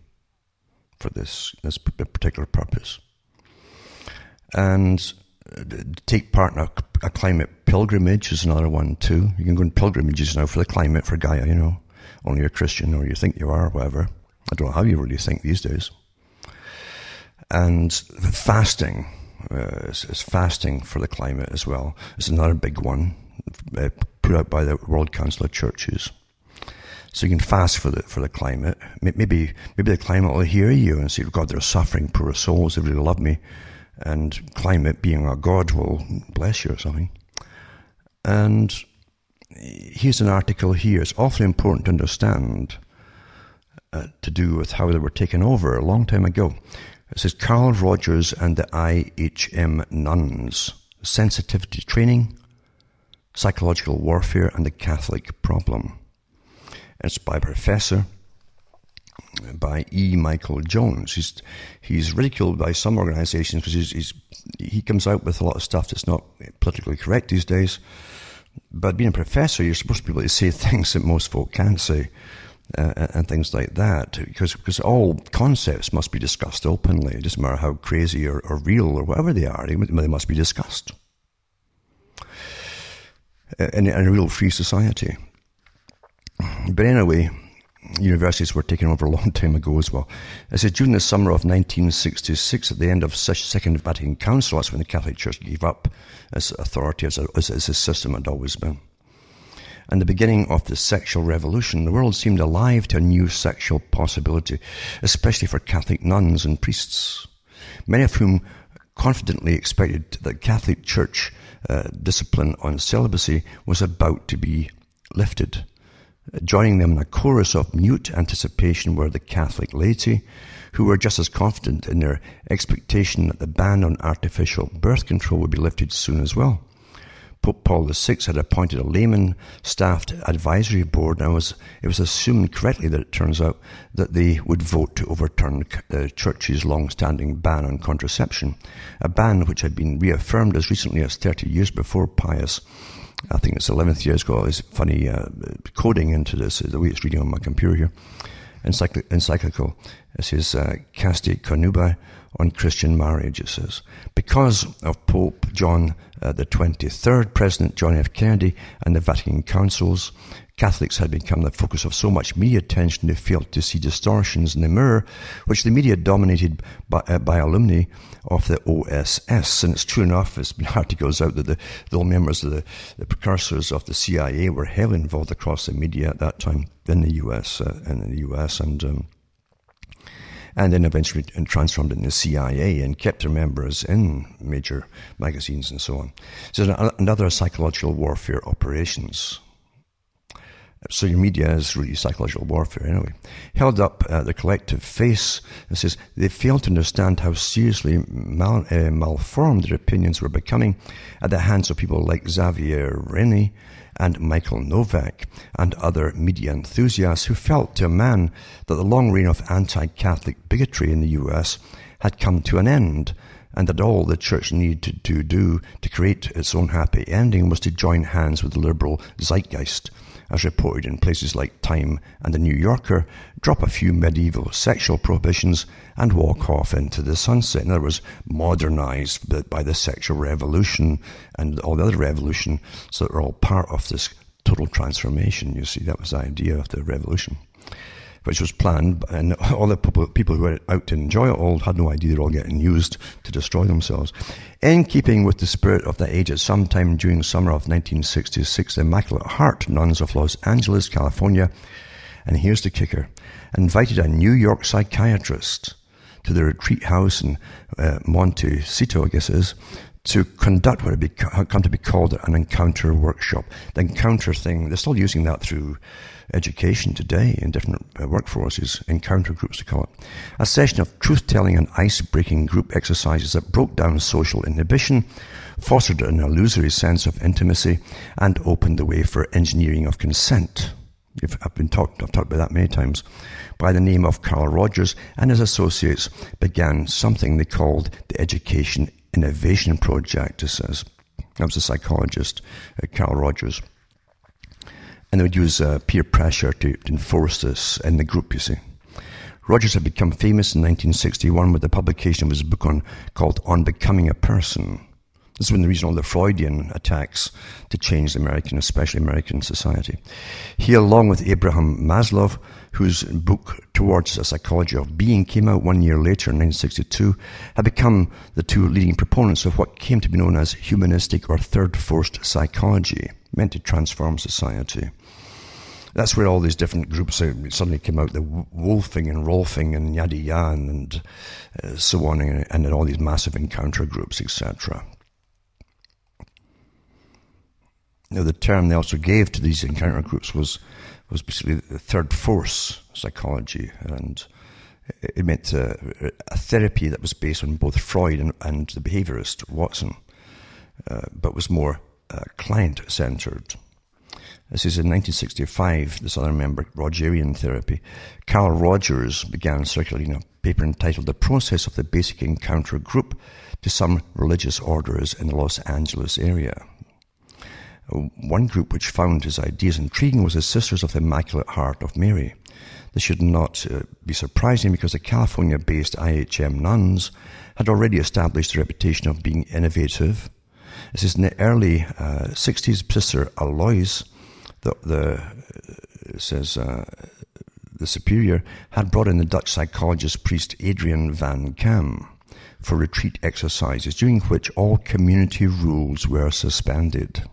for this particular purpose. And take part in a climate pilgrimage is another one, too. You can go on pilgrimages now for the climate, for Gaia, you know. Only you're Christian, or you think you are, or whatever. I don't know how you really think these days. And fasting is fasting for the climate as well. It's another big one put out by the World Council of Churches. So you can fast for the climate. Maybe the climate will hear you and say, God, they're suffering, poor souls, they really love me. And climate, being a God, will bless you or something. And here's an article here. It's awfully important to understand to do with how they were taken over a long time ago. It says, Carl Rogers and the IHM Nuns, Sensitivity Training, Psychological Warfare and the Catholic Problem. It's by a professor, by E. Michael Jones. He's ridiculed by some organizations because he comes out with a lot of stuff that's not politically correct these days. But being a professor, you're supposed to be able to say things that most folk can't say. And things like that, because all concepts must be discussed openly. It doesn't matter how crazy or real or whatever they are, they must be discussed in a real free society. But anyway, universities were taken over a long time ago as well. It says, during the summer of 1966, at the end of Second Vatican Council, that's when the Catholic Church gave up its authority as a system had always been. And the beginning of the sexual revolution, the world seemed alive to a new sexual possibility, especially for Catholic nuns and priests, many of whom confidently expected that Catholic Church discipline on celibacy was about to be lifted. Joining them in a chorus of mute anticipation were the Catholic laity, who were just as confident in their expectation that the ban on artificial birth control would be lifted soon as well. Pope Paul VI had appointed a layman-staffed advisory board, and it was assumed correctly that it turns out that they would vote to overturn the Church's long-standing ban on contraception, a ban which had been reaffirmed as recently as 30 years before Pius. I think it's 11th years ago. It's funny coding into this, the way it's reading on my computer here. Encyclical. It says, Casti Connubii on Christian marriage, it says. Because of Pope John the 23rd, President John F. Kennedy, and the Vatican Councils, Catholics had become the focus of so much media attention they failed to see distortions in the mirror, which the media dominated by alumni of the OSS. And it's true enough, there's been articles out that the old members of the precursors of the CIA were heavily involved across the media at that time in the US, and then eventually transformed in the CIA and kept their members in major magazines and so on. So another psychological warfare operations. So your media is really psychological warfare anyway. Held up the collective face and says they failed to understand how seriously malformed their opinions were becoming at the hands of people like Xavier Rennie and Michael Novak and other media enthusiasts who felt to a man that the long reign of anti-Catholic bigotry in the US had come to an end, and that all the church needed to do to create its own happy ending was to join hands with the liberal zeitgeist, as reported in places like Time and The New Yorker, drop a few medieval sexual prohibitions and walk off into the sunset. In other words, modernized by the sexual revolution and all the other revolution, so they're all part of this total transformation. You see, that was the idea of the revolution, which was planned, and all the people who were out to enjoy it all had no idea they're all getting used to destroy themselves. In keeping with the spirit of the age, at some time during summer of 1966, the Immaculate Heart Nuns of Los Angeles, California, and here's the kicker, invited a New York psychiatrist to the retreat house in Montecito, I guess it is, to conduct what had come to be called an encounter workshop. The encounter thing, they're still using that through education today in different workforces, encounter groups to call it. A session of truth-telling and ice-breaking group exercises that broke down social inhibition, fostered an illusory sense of intimacy, and opened the way for engineering of consent. I've talked about that many times. By the name of Carl Rogers and his associates began something they called the Education Innovation Project, it says. That was a psychologist, Carl Rogers. And they would use peer pressure to enforce this in the group, you see. Rogers had become famous in 1961 with the publication of his book called On Becoming a Person. This is when the reason all the Freudian attacks to change the American, especially American society. He, along with Abraham Maslow, whose book Towards a Psychology of Being came out 1 year later in 1962, had become the two leading proponents of what came to be known as humanistic or third-force psychology, meant to transform society. That's where all these different groups suddenly came out, the Wolfing and Rolfing and Yada Yan and so on, and all these massive encounter groups, etc. Now, the term they also gave to these encounter groups was basically the third force psychology, and it meant a therapy that was based on both Freud and the behaviorist Watson, but was more client-centered. This is in 1965, this other member, Rogerian therapy. Carl Rogers began circulating a paper entitled The Process of the Basic Encounter Group to some religious orders in the Los Angeles area. One group which found his ideas intriguing was the Sisters of the Immaculate Heart of Mary. This should not be surprising because the California-based IHM Nuns had already established a reputation of being innovative. This is in the early 60s. Sister Alois, the superior, had brought in the Dutch psychologist priest Adrian van Kam for retreat exercises, during which all community rules were suspended.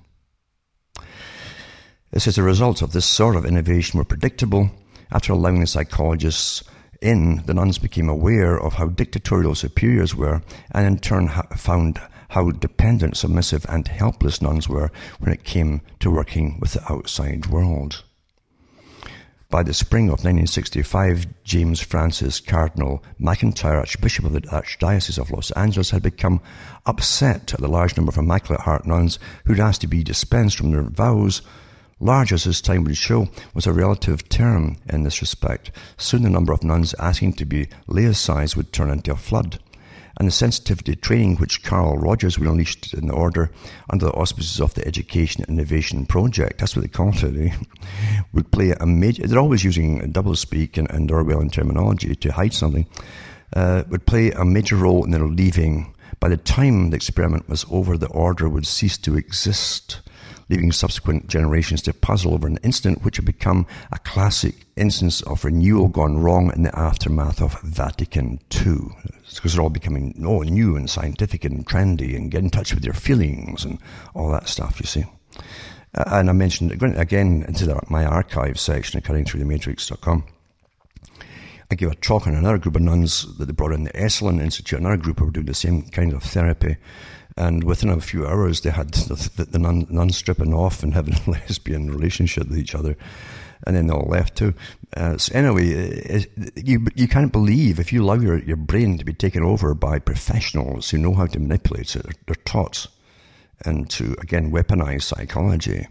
This is the results of this sort of innovation were predictable. After allowing the psychologists in, the nuns became aware of how dictatorial superiors were, and in turn found how dependent, submissive, and helpless nuns were when it came to working with the outside world. By the spring of 1965, James Francis Cardinal McIntyre, Archbishop of the Archdiocese of Los Angeles, had become upset at the large number of Immaculate Heart nuns who'd asked to be dispensed from their vows. Large, as his time would show, was a relative term in this respect. Soon the number of nuns asking to be laicized would turn into a flood, and the sensitivity training which Carl Rogers would unleash in the order under the auspices of the Education Innovation Project, that's what they called it, would play a major... They're always using doublespeak and Orwell terminology to hide something. Would play a major role in their leaving. By the time the experiment was over, the order would cease to exist, leaving subsequent generations to puzzle over an incident which had become a classic instance of renewal gone wrong in the aftermath of Vatican II. It's because they're all becoming new and scientific and trendy and get in touch with your feelings and all that stuff, you see. And I mentioned, again, into my archive section at cuttingthroughthematrix.com, I gave a talk on another group of nuns that they brought in the Esalen Institute, another group who were doing the same kind of therapy. And within a few hours, they had the nuns stripping off and having a lesbian relationship with each other. And then they all left too. So anyway, you can't believe, if you allow your brain to be taken over by professionals who know how to manipulate it, they're taught, and to, again, weaponize psychology,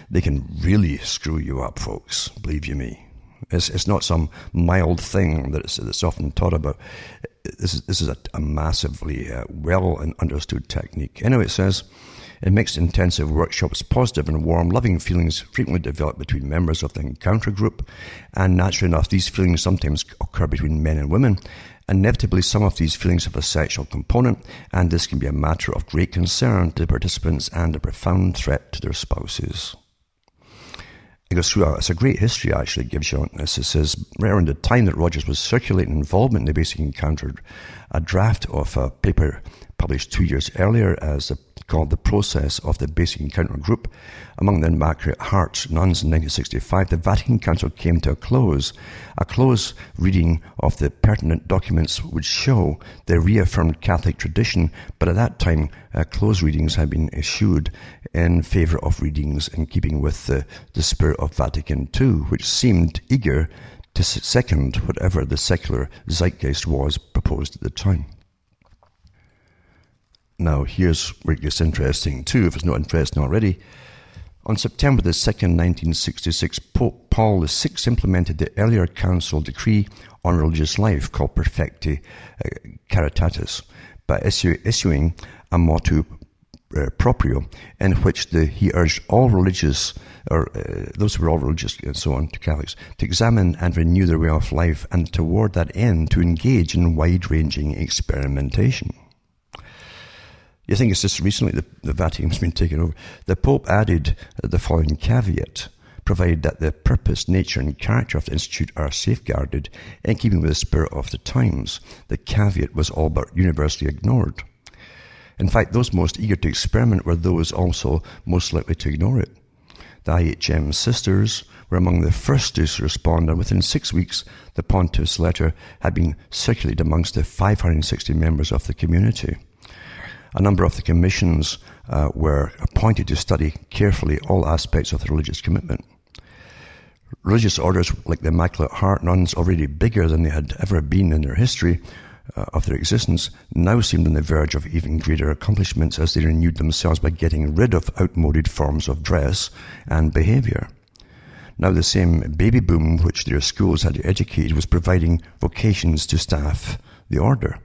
they can really screw you up, folks, believe you me. It's not some mild thing that's often taught about. This is a massively well understood technique. Anyway, it says, in mixed intensive workshops, positive and warm, loving feelings frequently develop between members of the encounter group, and naturally enough, these feelings sometimes occur between men and women. Inevitably, some of these feelings have a sexual component, and this can be a matter of great concern to the participants and a profound threat to their spouses. It goes through it's a great history, actually, it gives you on this. It says, right around the time that Rogers was circulating involvement in the basic encounter, a draft of a paper published 2 years earlier as the called The Process of the Basic Encounter Group among the Immaculate Heart Nuns in 1965, the Vatican Council came to a close. A close reading of the pertinent documents would show the reaffirmed Catholic tradition, but at that time, close readings had been issued in favour of readings in keeping with the spirit of Vatican II, which seemed eager to second whatever the secular zeitgeist was proposed at the time. Now, here's where it gets interesting too, if it's not interesting already. On September the 2nd, 1966, Pope Paul VI implemented the earlier council decree on religious life called Perfecti Caritatis by issuing a motu proprio in which he urged all religious, or those who were all religious and so on, to Catholics, to examine and renew their way of life and toward that end to engage in wide-ranging experimentation. You think it's just recently the Vatican's been taken over. The Pope added the following caveat, provided that the purpose, nature, and character of the Institute are safeguarded in keeping with the spirit of the times. The caveat was all but universally ignored. In fact, those most eager to experiment were those also most likely to ignore it. The IHM sisters were among the first to respond, and within 6 weeks, the Pontiff's letter had been circulated amongst the 560 members of the community. A number of the commissions were appointed to study carefully all aspects of the religious commitment. Religious orders like the Immaculate Heart Nuns, already bigger than they had ever been in their history of their existence, now seemed on the verge of even greater accomplishments as they renewed themselves by getting rid of outmoded forms of dress and behaviour. Now the same baby boom which their schools had educated was providing vocations to staff the order.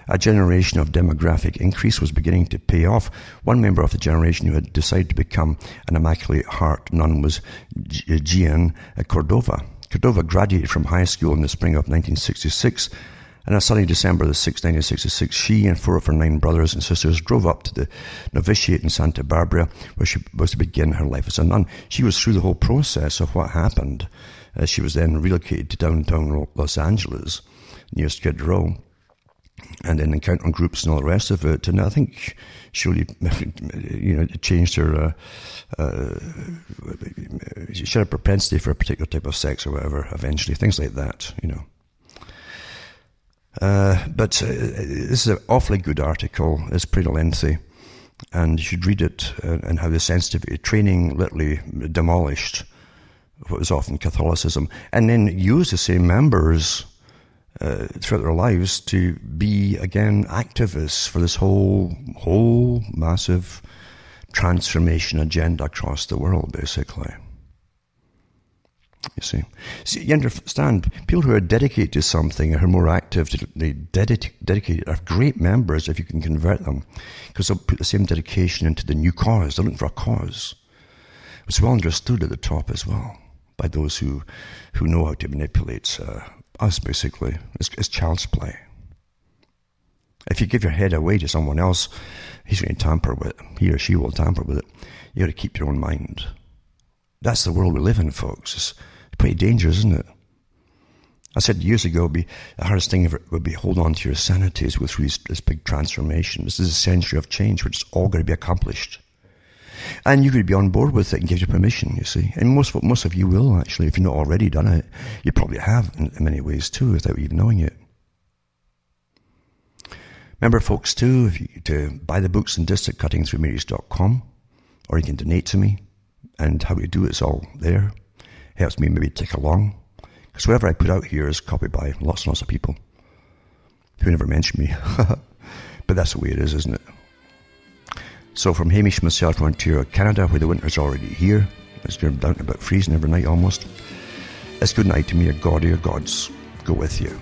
A generation of demographic increase was beginning to pay off. One member of the generation who had decided to become an Immaculate Heart nun was Gian Cordova. Cordova graduated from high school in the spring of 1966, and on sunny December the 6th, 1966, she and 4 of her 9 brothers and sisters drove up to the novitiate in Santa Barbara, where she was to begin her life as a nun. She was through the whole process of what happened. She was then relocated to downtown Los Angeles, near Skid Row, and then encountering groups and all the rest of it. And I think she really, changed her, she had a propensity for a particular type of sex or whatever, eventually, things like that, But this is an awfully good article. It's pretty lengthy, and you should read it, and how the sensitivity training literally demolished what was often Catholicism, and then use the same members throughout their lives to be, again, activists for this whole massive transformation agenda across the world, basically. You see, you understand, people who are dedicated to something, who are more active, dedicated, are great members if you can convert them, because they'll put the same dedication into the new cause. They're looking for a cause. It's well understood at the top as well by those who know how to manipulate us, basically. It's child's play. If you give your head away to someone else, he's going to tamper with it. He or she will tamper with it. You got to keep your own mind. That's the world we live in, folks. It's pretty dangerous, isn't it? I said years ago, the hardest thing ever would be hold on to your sanity as we go through this big transformation. This is a century of change, which is all going to be accomplished. And you could be on board with it and give you permission, you see. And most of you will, actually. If you've not already done it, you probably have in many ways too, without even knowing it. Remember, folks, too, to buy the books and disc at cuttingthroughmatrix.com, or you can donate to me, and how we do it's all there. Helps me maybe tick along, because whatever I put out here is copied by lots and lots of people who never mention me. But that's the way it is, isn't it? So from Hamish and myself from Ontario, Canada, where the winter's already here, it's down to about freezing every night almost. It's good night to me. God or your gods go with you.